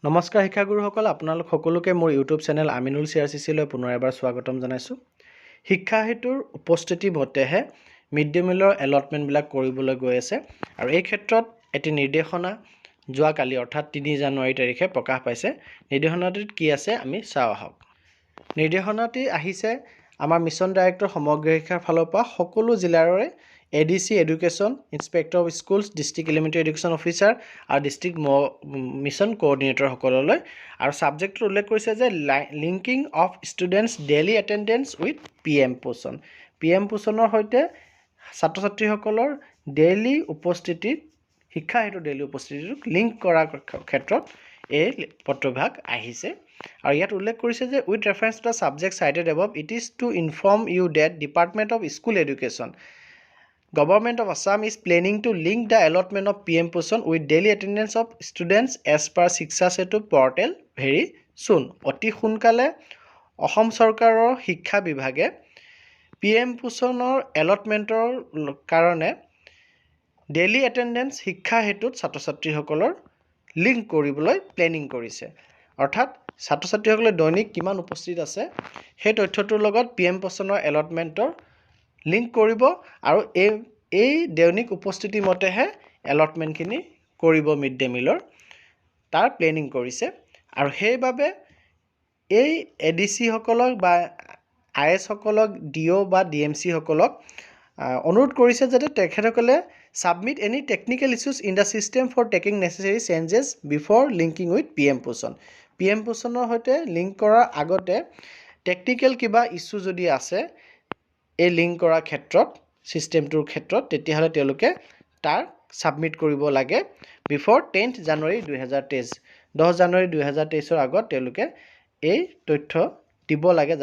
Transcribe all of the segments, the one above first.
নমস্কাৰ শিক্ষাগুৰুসকল, আপোনালোক সকলোকে মোৰ ইউটিউব চেনেল আমিনুল চিআৰচিচিলৈ পুনৰ এবাৰ স্বাগতম জনাইছোঁ। শিক্ষা হেতুৰ উপস্থিতি মতেহে মিড ডে মিলৰ এলটমেণ্টবিলাক কৰিবলৈ গৈ আছে আৰু এই ক্ষেত্ৰত এটি নিৰ্দেশনা যোৱাকালি অৰ্থাৎ 3 জানুৱাৰী তাৰিখে প্ৰকাশ পাইছে। নিৰ্দেশনাটিত কি আছে আমি চাওঁ আহক। নিৰ্দেশনাটি আহিছে আমাৰ মিছন ডাইৰেক্টৰ সমগ্ৰ শিক্ষাৰ ফালৰ পৰা সকলো জিলাৰে ADC education, inspector of schools, district elementary education officer আৰু ডিষ্ট্ৰিক্ট মিছন কোঅৰ্ডিনেটৰ সকললৈ আৰু ছাবজেক্টটো উল্লেখ কৰিছে যে linking of students daily attendance with PM Poshan. PM পোষণৰ সৈতে ছাত্ৰ ছাত্ৰীসকলৰ ডেইলি উপস্থিতি শিক্ষা হেতু ডেইলি উপস্থিতিটোক লিংক কৰাৰ ক্ষেত্ৰত এই পত্ৰভাগ আহিছে আৰু ইয়াত উল্লেখ কৰিছে যে with reference to the subject cited above it is to inform you that department of school education Government of Assam is planning to link the allotment of PM Poshon with daily attendance of students as per Shiksha Setu portal very soon. অতি সোনকালে অসম চৰকাৰৰ শিক্ষা বিভাগে PM পোষণৰ এলটমেণ্টৰ কাৰণে daily attendance শিক্ষা হেতুত ছাত্ৰ ছাত্ৰীসকলৰ link কৰিবলৈ প্লেনিং কৰিছে। অৰ্থাৎ ছাত্ৰ ছাত্ৰীসকলে দৈনিক কিমান উপস্থিত আছে সেই তথ্যটোৰ লগত PM পোষণৰ এলটমেণ্টৰ লিংক কৰিব আৰু এই দৈনিক উপস্থিতি মতেহে এলটমেণ্টখিনি কৰিব মিড ডে মিলৰ তাৰ প্লেনিং কৰিছে আৰু সেইবাবে এই ADC সকলক বা IS সকলক DO বা DMC সকলক অনুৰোধ কৰিছে যাতে তেখেতসকলে submit any technical issues in the system for taking necessary changes before linking with PM Poshan. PM পোষণৰ সৈতে লিংক কৰাৰ আগতে টেকনিক্যাল কিবা ইস্যু যদি আছে এই লিংক কৰাৰ ক্ষেত্ৰত সিস্টেমটোৰ ক্ষেত্ৰত তেতিয়াহ'লে তেওঁলোকে তাৰ সাবমিট কৰিব লাগে বিফৰ 10 জানুৱাৰী 2023 10 জানুৱাৰী 2023 আগত তেওঁলোকে এই তথ্য দিব লাগে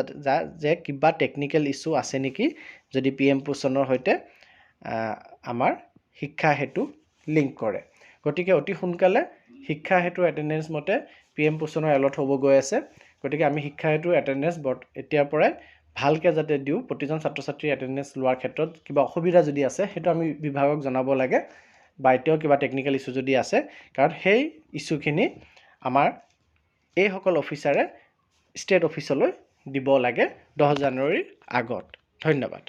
যে কিবা টেকনিক্যাল ইস্যু আছে নেকি যদি PM পোষণৰ সৈতে আমাৰ শিক্ষা হেতু লিংক কৰে। গতিকে অতি সোনকালে শিক্ষা হেতু এটেণ্ডেঞ্চ মতে PM পোষণৰ এলট হ'ব গৈ আছে। গতিকে আমি শিক্ষা হেতু এটেণ্ডেঞ্চ এতিয়াৰ পৰাই ভালকৈ যাতে দিওঁ, প্ৰতিজন ছাত্ৰ ছাত্ৰী এটেণ্ডেঞ্চ লোৱাৰ ক্ষেত্ৰত কিবা অসুবিধা যদি আছে সেইটো আমি বিভাগক জনাব লাগে বা এতিয়াও কিবা টেকনিক্যাল ইস্যু যদি আছে, কাৰণ সেই ইস্যুখিনি আমাৰ এইসকল অফিচাৰে ষ্টেট অফিচলৈ দিব লাগে 10 জানুৱাৰীৰ আগত। ধন্যবাদ।